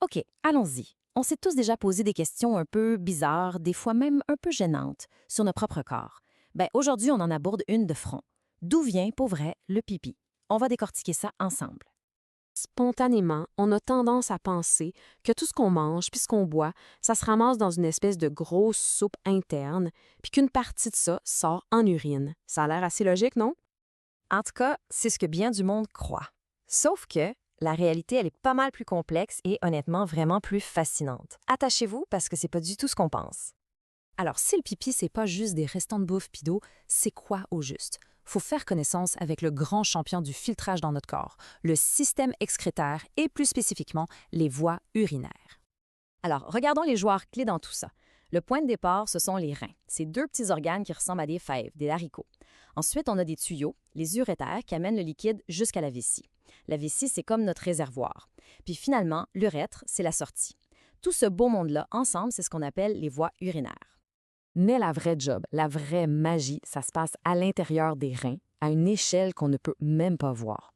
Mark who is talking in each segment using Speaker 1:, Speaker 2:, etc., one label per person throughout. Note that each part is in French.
Speaker 1: OK, allons-y. On s'est tous déjà posé des questions un peu bizarres, des fois même un peu gênantes, sur notre propre corps. Ben, aujourd'hui, on en aborde une de front. D'où vient, pour vrai, le pipi? On va décortiquer ça ensemble.
Speaker 2: Spontanément, on a tendance à penser que tout ce qu'on mange puis ce qu'on boit, ça se ramasse dans une espèce de grosse soupe interne, puis qu'une partie de ça sort en urine. Ça a l'air assez logique, non?
Speaker 3: En tout cas, c'est ce que bien du monde croit. Sauf que la réalité, elle est pas mal plus complexe et honnêtement vraiment plus fascinante. Attachez-vous parce que c'est pas du tout ce qu'on pense.
Speaker 1: Alors, si le pipi, c'est pas juste des restants de bouffe pis d'eau, c'est quoi au juste? Faut faire connaissance avec le grand champion du filtrage dans notre corps, le système excrétaire et plus spécifiquement les voies urinaires. Alors, regardons les joueurs clés dans tout ça. Le point de départ, ce sont les reins. Ces deux petits organes qui ressemblent à des fèves, des haricots. Ensuite, on a des tuyaux, les urétères, qui amènent le liquide jusqu'à la vessie. La vessie, c'est comme notre réservoir. Puis finalement, l'urètre, c'est la sortie. Tout ce beau monde-là, ensemble, c'est ce qu'on appelle les voies urinaires.
Speaker 2: Mais la vraie job, la vraie magie, ça se passe à l'intérieur des reins, à une échelle qu'on ne peut même pas voir.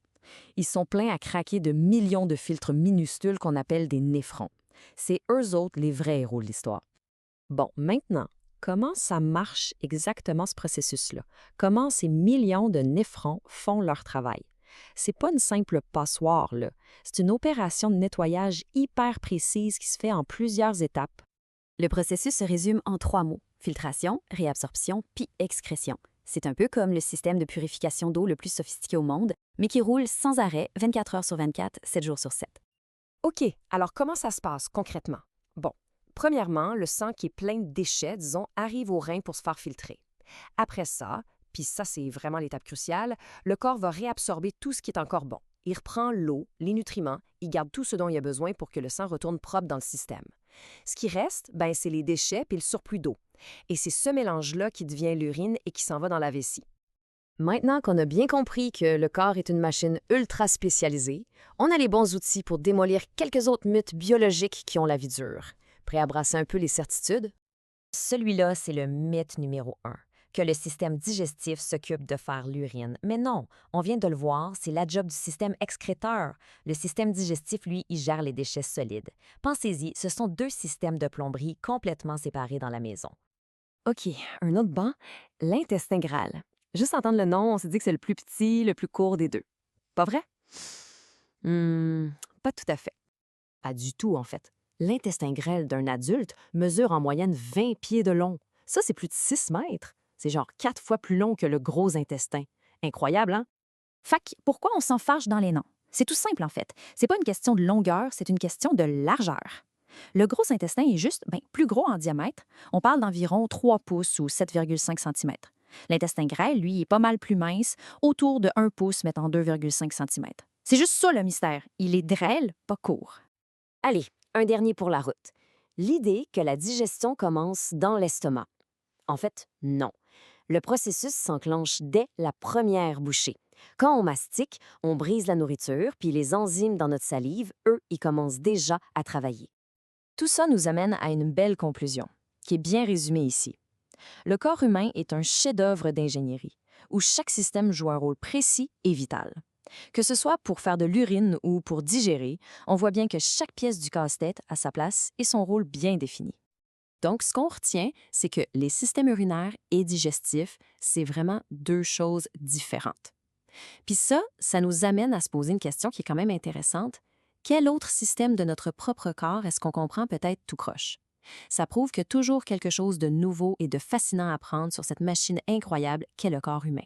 Speaker 2: Ils sont pleins à craquer de millions de filtres minuscules qu'on appelle des néphrons. C'est eux autres les vrais héros de l'histoire. Bon, maintenant, comment ça marche exactement ce processus-là? Comment ces millions de néphrons font leur travail? C'est pas une simple passoire, là. C'est une opération de nettoyage hyper précise qui se fait en plusieurs étapes.
Speaker 1: Le processus se résume en 3 mots: filtration, réabsorption, puis excrétion. C'est un peu comme le système de purification d'eau le plus sophistiqué au monde, mais qui roule sans arrêt 24 heures sur 24, 7 jours sur 7.
Speaker 3: OK, alors comment ça se passe concrètement? Bon, premièrement, le sang qui est plein de déchets, disons, arrive aux reins pour se faire filtrer. Après ça, puis ça c'est vraiment l'étape cruciale, le corps va réabsorber tout ce qui est encore bon. Il reprend l'eau, les nutriments, il garde tout ce dont il a besoin pour que le sang retourne propre dans le système. Ce qui reste, ben, c'est les déchets puis le surplus d'eau. Et c'est ce mélange-là qui devient l'urine et qui s'en va dans la vessie. Maintenant qu'on a bien compris que le corps est une machine ultra spécialisée, on a les bons outils pour démolir quelques autres mythes biologiques qui ont la vie dure. Prêt à brasser un peu les certitudes? Celui-là, c'est le mythe numéro 1, que le système digestif s'occupe de faire l'urine. Mais non, on vient de le voir, c'est la job du système excréteur. Le système digestif, lui, il gère les déchets solides. Pensez-y, ce sont deux systèmes de plomberie complètement séparés dans la maison.
Speaker 2: OK, un autre banc, l'intestin grêle. Juste entendre le nom, on se dit que c'est le plus petit, le plus court des deux. Pas vrai? Pas tout à fait. Pas du tout, en fait. L'intestin grêle d'un adulte mesure en moyenne 20 pieds de long. Ça, c'est plus de 6 mètres. C'est genre 4 fois plus long que le gros intestin. Incroyable, hein?
Speaker 1: Fac, pourquoi on s'en fâche dans les noms? C'est tout simple en fait. C'est pas une question de longueur, c'est une question de largeur. Le gros intestin est juste plus gros en diamètre. On parle d'environ 3 pouces ou 7,5 cm. L'intestin grêle, lui, est pas mal plus mince, autour de 1 pouce, mettant 2,5 cm. C'est juste ça le mystère. Il est grêle, pas court.
Speaker 3: Allez, un dernier pour la route. L'idée que la digestion commence dans l'estomac. En fait, non. Le processus s'enclenche dès la première bouchée. Quand on mastique, on brise la nourriture, puis les enzymes dans notre salive, eux, ils commencent déjà à travailler. Tout ça nous amène à une belle conclusion, qui est bien résumée ici. Le corps humain est un chef-d'œuvre d'ingénierie, où chaque système joue un rôle précis et vital. Que ce soit pour faire de l'urine ou pour digérer, on voit bien que chaque pièce du casse-tête a sa place et son rôle bien défini. Donc, ce qu'on retient, c'est que les systèmes urinaires et digestifs, c'est vraiment deux choses différentes. Puis ça nous amène à se poser une question qui est quand même intéressante. Quel autre système de notre propre corps est-ce qu'on comprend peut-être tout croche? Ça prouve qu'il y a toujours quelque chose de nouveau et de fascinant à apprendre sur cette machine incroyable qu'est le corps humain.